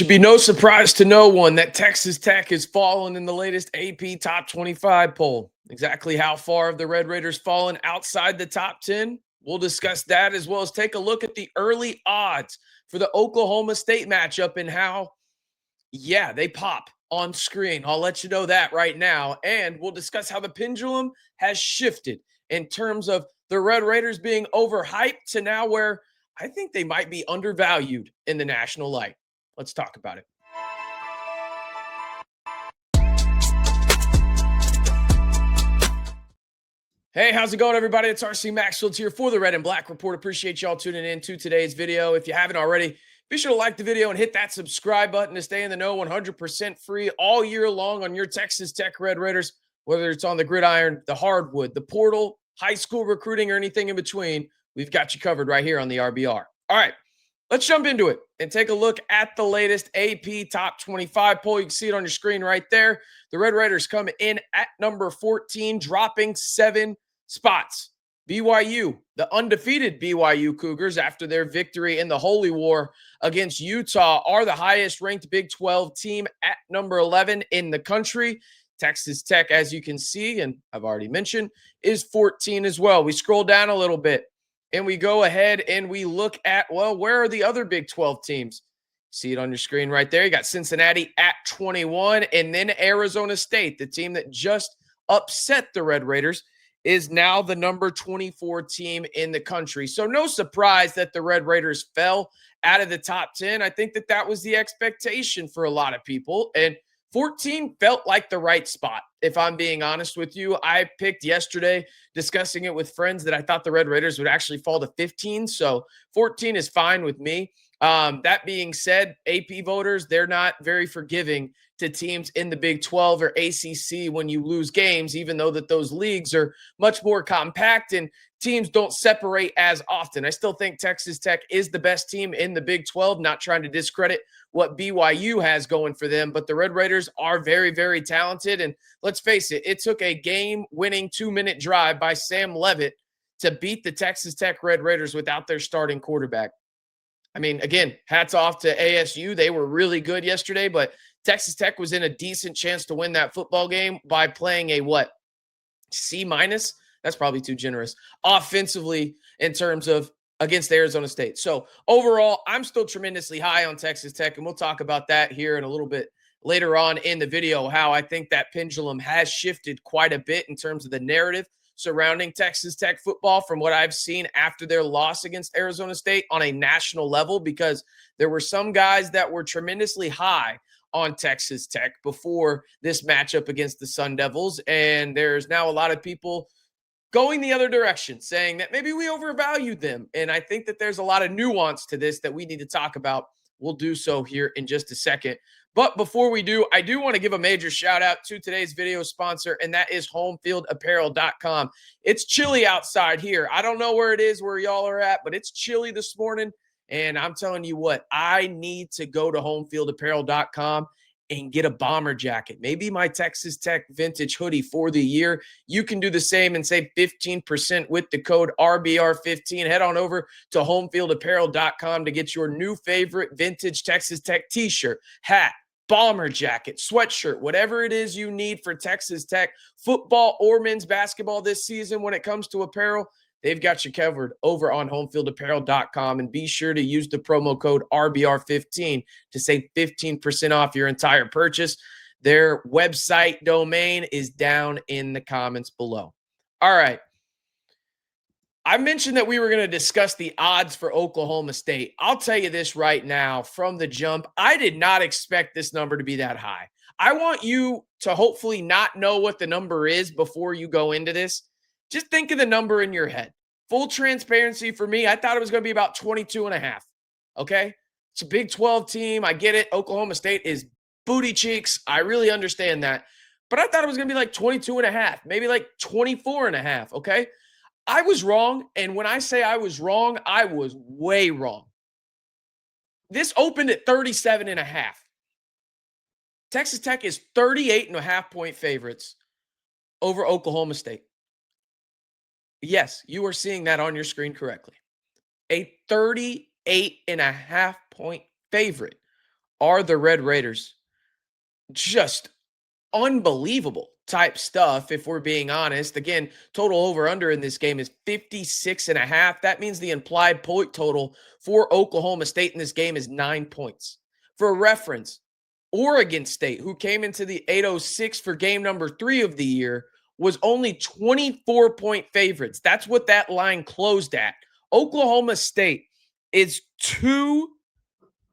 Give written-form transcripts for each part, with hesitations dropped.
Should be no surprise to no one that Texas Tech has fallen in the latest AP Top 25 poll. Exactly how far have the Red Raiders fallen outside the top 10? We'll discuss that as well as take a look at the early odds for the Oklahoma State matchup and how, they pop on screen. I'll let you know that right now. And we'll discuss how the pendulum has shifted in terms of the Red Raiders being overhyped to now where I think they might be undervalued in the national light. Let's talk about it. Hey, how's it going, everybody? It's RC Maxfield here for the Red and Black Report. Appreciate y'all tuning in to today's video. If you haven't already, be sure to like the video and hit that subscribe button to stay in the know. 100% free all year long on your Texas Tech Red Raiders, whether it's on the gridiron, the hardwood, the portal, high school recruiting, or anything in between. We've got you covered right here on the RBR. All right, let's jump into it and take a look at the latest AP Top 25 poll. You can see it on your screen right there. The Red Raiders come in at number 14, dropping 7 spots. BYU, the undefeated BYU Cougars, after their victory in the Holy War against Utah, are the highest ranked Big 12 team at number 11 in the country. Texas Tech, as you can see, and I've already mentioned, is 14 as well. We scroll down a little bit and we go ahead and we look at, well, where are the other Big 12 teams? See it on your screen right there. You got Cincinnati at 21, and then Arizona State, the team that just upset the Red Raiders, is now the number 24 team in the country. So no surprise that the Red Raiders fell out of the top 10. I think that that was the expectation for a lot of people, and 14 felt like the right spot. If I'm being honest with you, I picked yesterday, discussing it with friends, that I thought the Red Raiders would actually fall to 15. So 14 is fine with me. That being said, AP voters, they're not very forgiving to teams in the Big 12 or ACC when you lose games, even though that those leagues are much more compact and teams don't separate as often. I still think Texas Tech is the best team in the Big 12, not trying to discredit what BYU has going for them, but the Red Raiders are very, very talented. And let's face it, it took a game-winning 2-minute drive by Sam Leavitt to beat the Texas Tech Red Raiders without their starting quarterback. I mean, again, hats off to ASU. They were really good yesterday, but Texas Tech was in a decent chance to win that football game by playing a what? C-? That's probably too generous. Offensively in terms of against Arizona State. So overall, I'm still tremendously high on Texas Tech, and we'll talk about that here in a little bit later on in the video, how I think that pendulum has shifted quite a bit in terms of the narrative surrounding Texas Tech football from what I've seen after their loss against Arizona State on a national level, because there were some guys that were tremendously high on Texas Tech before this matchup against the Sun Devils, and there's now a lot of people going the other direction, saying that maybe we overvalued them. And I think that there's a lot of nuance to this that we need to talk about. We'll do so here in just a second. But before we do, I do want to give a major shout out to today's video sponsor, and that is homefieldapparel.com. It's chilly outside here. I don't know where it is, where y'all are at, but it's chilly this morning. And I'm telling you what, I need to go to homefieldapparel.com and get a bomber jacket, maybe my Texas Tech vintage hoodie for the year. You can do the same and save 15% with the code RBR15. Head on over to homefieldapparel.com to get your new favorite vintage Texas Tech t-shirt, hat, bomber jacket, sweatshirt, whatever it is you need for Texas Tech football or men's basketball this season. When it comes to apparel, they've got you covered over on homefieldapparel.com, and be sure to use the promo code RBR15 to save 15% off your entire purchase. Their website domain is down in the comments below. All right. I mentioned that we were going to discuss the odds for Oklahoma State. I'll tell you this right now from the jump. I did not expect this number to be that high. I want you to hopefully not know what the number is before you go into this. Just think of the number in your head. Full transparency for me, I thought it was going to be about 22.5. Okay? It's a Big 12 team. I get it. Oklahoma State is booty cheeks. I really understand that. But I thought it was going to be like 22.5, maybe like 24.5. Okay? I was wrong. And when I say I was wrong, I was way wrong. This opened at 37.5. Texas Tech is 38.5-point favorites over Oklahoma State. Yes, you are seeing that on your screen correctly. A 38.5-point favorite are the Red Raiders. Just unbelievable type stuff, if we're being honest. Again, total over under in this game is 56.5. That means the implied point total for Oklahoma State in this game is 9 points. For reference, Oregon State, who came into the 806 for game number 3 of the year, was only 24-point favorites. That's what that line closed at. Oklahoma State is 2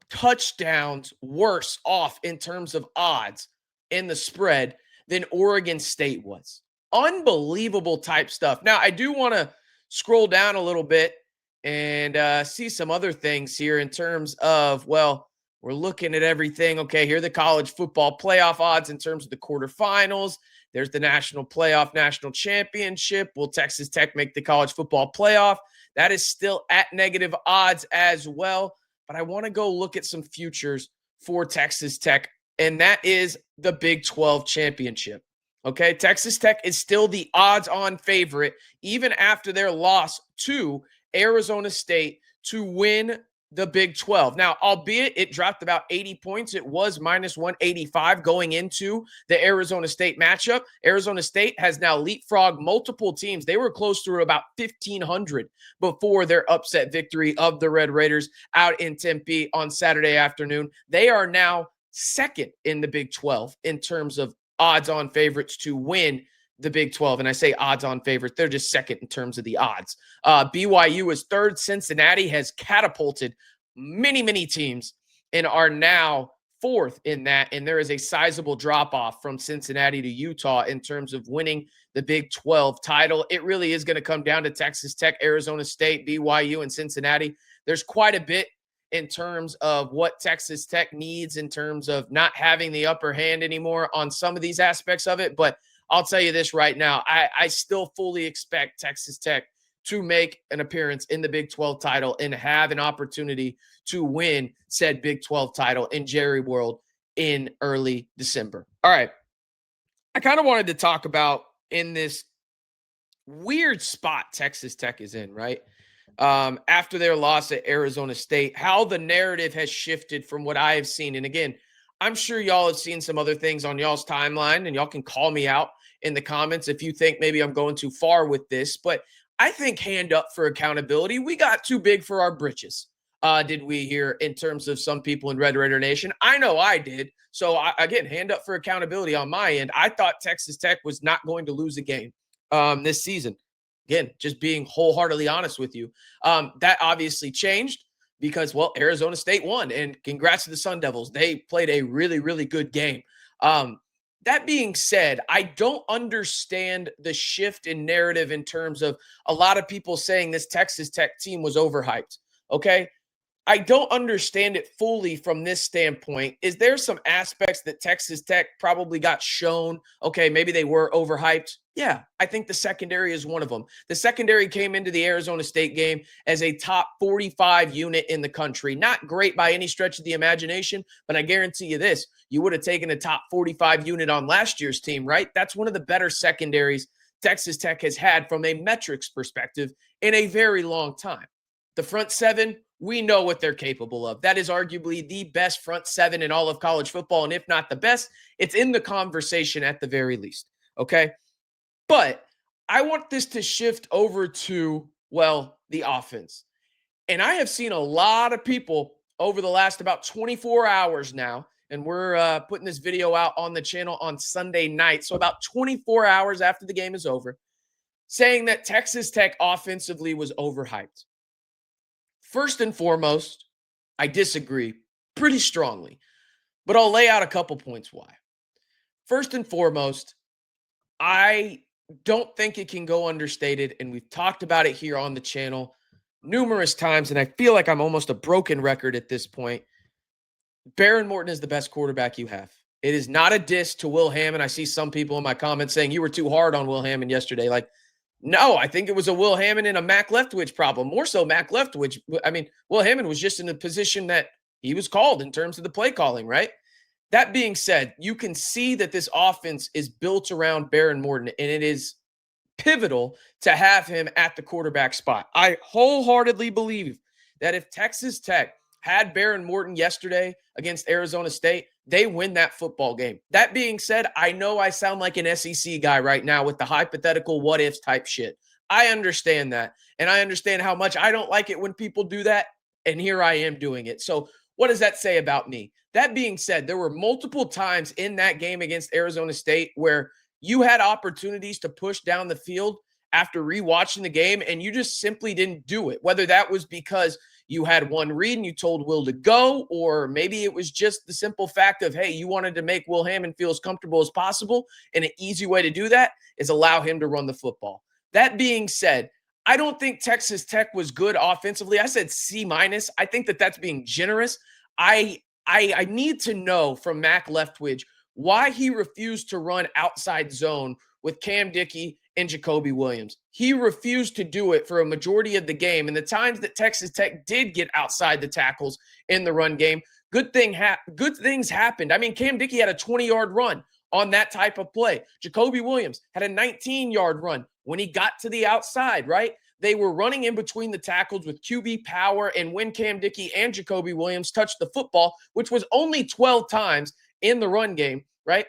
touchdowns worse off in terms of odds in the spread than Oregon State was. Unbelievable type stuff. Now, I do want to scroll down a little bit and see some other things here in terms of, well, we're looking at everything. Okay, here are the college football playoff odds in terms of the quarterfinals. There's the national playoff, national championship. Will Texas Tech make the college football playoff? That is still at negative odds as well. But I want to go look at some futures for Texas Tech, and that is the Big 12 championship. Okay, Texas Tech is still the odds-on favorite, even after their loss to Arizona State to win the Big 12. Now, albeit it dropped about 80 points, it was minus 185 going into the Arizona State matchup. Arizona State has now leapfrogged multiple teams. They were close to about 1,500 before their upset victory of the Red Raiders out in Tempe on Saturday afternoon. They are now second in the Big 12 in terms of odds-on favorites to win the Big 12. And I say odds-on favorite, they're just second in terms of the odds. BYU is third. Cincinnati has catapulted many teams and are now fourth in that. And there is a sizable drop-off from Cincinnati to Utah in terms of winning the Big 12 title. It really is going to come down to Texas Tech, Arizona State, BYU, and Cincinnati. There's quite a bit in terms of what Texas Tech needs in terms of not having the upper hand anymore on some of these aspects of it. But I'll tell you this right now, I still fully expect Texas Tech to make an appearance in the Big 12 title and have an opportunity to win said Big 12 title in Jerry World in early December. All right. I kind of wanted to talk about in this weird spot Texas Tech is in, right? After their loss at Arizona State, how the narrative has shifted from what I have seen. And again, I'm sure y'all have seen some other things on y'all's timeline, and y'all can call me out in the comments if you think maybe I'm going too far with this. But I think hand up for accountability. We got too big for our britches. Did we here in terms of some people in Red Raider Nation? I know I did. So again, hand up for accountability on my end. I thought Texas Tech was not going to lose a game this season. Again, just being wholeheartedly honest with you. That obviously changed because, well, Arizona State won, and congrats to the Sun Devils. They played a really good game. That being said, I don't understand the shift in narrative in terms of a lot of people saying this Texas Tech team was overhyped, okay? I don't understand it fully from this standpoint. Is there some aspects that Texas Tech probably got shown? Okay, maybe they were overhyped. Yeah, I think the secondary is one of them. The secondary came into the Arizona State game as a top 45 unit in the country. Not great by any stretch of the imagination, but I guarantee you this, you would have taken a top 45 unit on last year's team, right? That's one of the better secondaries Texas Tech has had from a metrics perspective in a very long time. The front seven, we know what they're capable of. That is arguably the best front seven in all of college football. And if not the best, it's in the conversation at the very least. Okay. But I want this to shift over to, well, the offense. And I have seen a lot of people over the last about 24 hours now, and we're putting this video out on the channel on Sunday night. So about 24 hours after the game is over, saying that Texas Tech offensively was overhyped. First and foremost, I disagree pretty strongly, but I'll lay out a couple points why. First and foremost, I don't think it can go understated, and we've talked about it here on the channel numerous times, and I feel like I'm almost a broken record at this point. Behren Morton is the best quarterback you have. It is not a diss to Will Hammond. I see some people in my comments saying you were too hard on Will Hammond yesterday. Like, no, I think it was a Will Hammond and a Mac Leftwich problem. More so Mac Leftwich. I mean, Will Hammond was just in the position that he was called in terms of the play calling, right? That being said, you can see that this offense is built around Behren Morton, and it is pivotal to have him at the quarterback spot. I wholeheartedly believe that if Texas Tech had Baron Morton yesterday against Arizona State, they win that football game. That being said, I know I sound like an SEC guy right now with the hypothetical what ifs type shit. I understand that. And I understand how much I don't like it when people do that. And here I am doing it. So what does that say about me? That being said, there were multiple times in that game against Arizona State where you had opportunities to push down the field after rewatching the game, and you just simply didn't do it. Whether that was because you had one read and you told Will to go, or maybe it was just the simple fact of, hey, you wanted to make Will Hammond feel as comfortable as possible, and an easy way to do that is allow him to run the football. That being said, I don't think Texas Tech was good offensively. I said C-. I think that that's being generous. I need to know from Mac Leftwich why he refused to run outside zone with Cam Dickey and Jacoby Williams. He refused to do it for a majority of the game. And the times that Texas Tech did get outside the tackles in the run game, good things happened. I mean, Cam Dickey had a 20-yard run on that type of play. Jacoby Williams had a 19-yard run when he got to the outside, right? They were running in between the tackles with QB power, and when Cam Dickey and Jacoby Williams touched the football, which was only 12 times in the run game, right?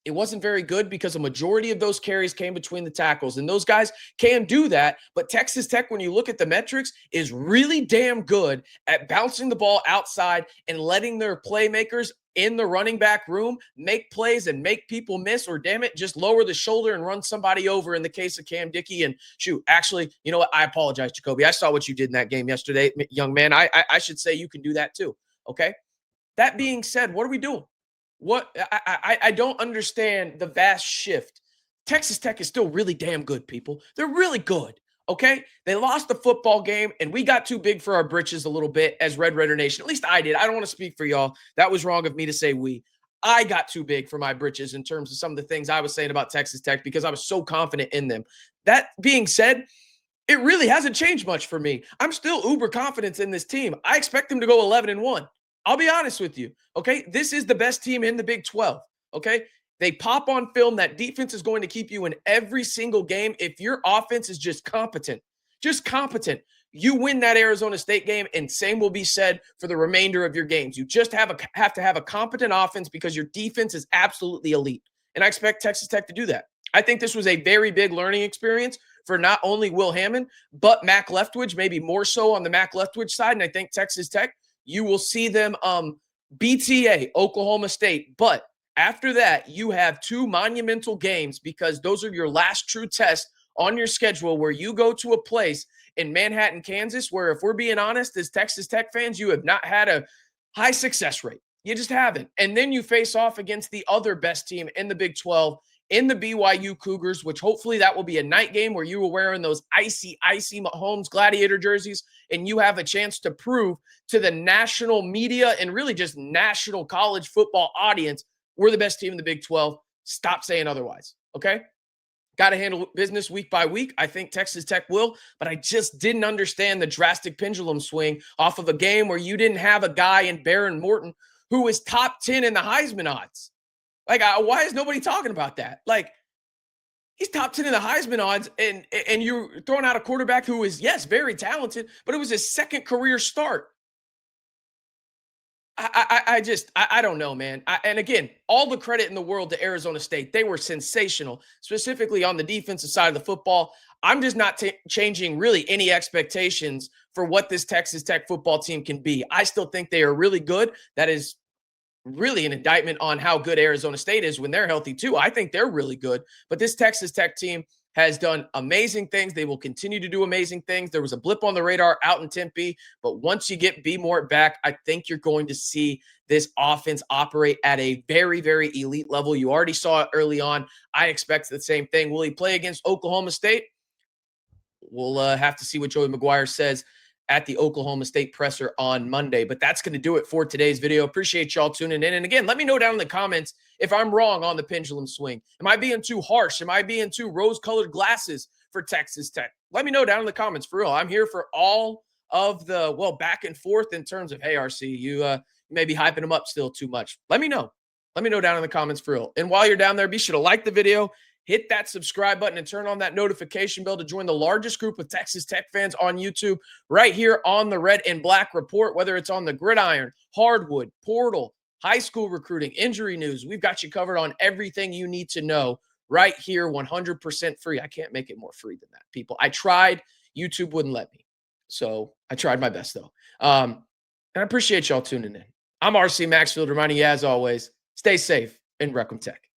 It wasn't very good because a majority of those carries came between the tackles, and those guys can do that. But Texas Tech, when you look at the metrics, is really damn good at bouncing the ball outside and letting their playmakers in the running back room make plays and make people miss, or damn it, just lower the shoulder and run somebody over in the case of Cam Dickey. And shoot, actually, you know what? I apologize, Jacoby. I saw what you did in that game yesterday, young man. I should say you can do that too. Okay. That being said, what are we doing? I don't understand the vast shift. Texas Tech is still really damn good, people. They're really good. Okay. They lost the football game, and we got too big for our britches a little bit as Red Raider Nation. At least I did. I don't want to speak for y'all. That was wrong of me to say we. I got too big for my britches in terms of some of the things I was saying about Texas Tech because I was so confident in them. That being said, it really hasn't changed much for me. I'm still uber confident in this team. I expect them to go 11-1. I'll be honest with you. Okay. This is the best team in the Big 12. Okay. They pop on film. That defense is going to keep you in every single game. If your offense is just competent, you win that Arizona State game, and same will be said for the remainder of your games. You just have to have a competent offense because your defense is absolutely elite. And I expect Texas Tech to do that. I think this was a very big learning experience for not only Will Hammond, but Mac Leftwich, maybe more so on the Mac Leftwich side. And I think Texas Tech, you will see them BTA, Oklahoma State. But after that, you have two monumental games because those are your last true tests on your schedule where you go to a place in Manhattan, Kansas, where if we're being honest, as Texas Tech fans, you have not had a high success rate. You just haven't. And then you face off against the other best team in the Big 12, in the BYU Cougars, which hopefully that will be a night game where you were wearing those icy Mahomes Gladiator jerseys, and you have a chance to prove to the national media and really just national college football audience, we're the best team in the Big 12. Stop saying otherwise, okay? Got to handle business week by week. I think Texas Tech will, but I just didn't understand the drastic pendulum swing off of a game where you didn't have a guy in Baron Morton who was top 10 in the Heisman odds. Like, why is nobody talking about that? Like, he's top 10 in the Heisman odds, and you're throwing out a quarterback who is, yes, very talented, but it was his second career start. I don't know, man. And again, all the credit in the world to Arizona State. They were sensational, specifically on the defensive side of the football. I'm just not changing really any expectations for what this Texas Tech football team can be. I still think they are really good. That is really an indictment on how good Arizona State is when they're healthy too. I think they're really good. But this Texas Tech team has done amazing things. They will continue to do amazing things. There was a blip on the radar out in Tempe, but once you get B. Mort back, I think you're going to see this offense operate at a very, very elite level. You already saw it early on. I expect the same thing. Will he play against Oklahoma State? We'll have to see what Joey McGuire says at the Oklahoma State presser on Monday. But that's going to do it for today's video. Appreciate y'all tuning in. And again, let me know down in the comments if I'm wrong on the pendulum swing. Am I being too harsh? Am I being too rose-colored glasses for Texas Tech? Let me know down in the comments, for real. I'm here for all of the, well, back and forth in terms of, hey, RC, you may be hyping them up still too much. Let me know. Let me know down in the comments, for real. And while you're down there, be sure to like the video, hit that subscribe button and turn on that notification bell to join the largest group of Texas Tech fans on YouTube right here on the Red and Black Report, whether it's on the gridiron, hardwood, portal, high school recruiting, injury news. We've got you covered on everything you need to know right here, 100% free. I can't make it more free than that, people. I tried. YouTube wouldn't let me. So I tried my best, though. And I appreciate y'all tuning in. I'm RC Maxfield, reminding you, as always, stay safe and Reckham Tech.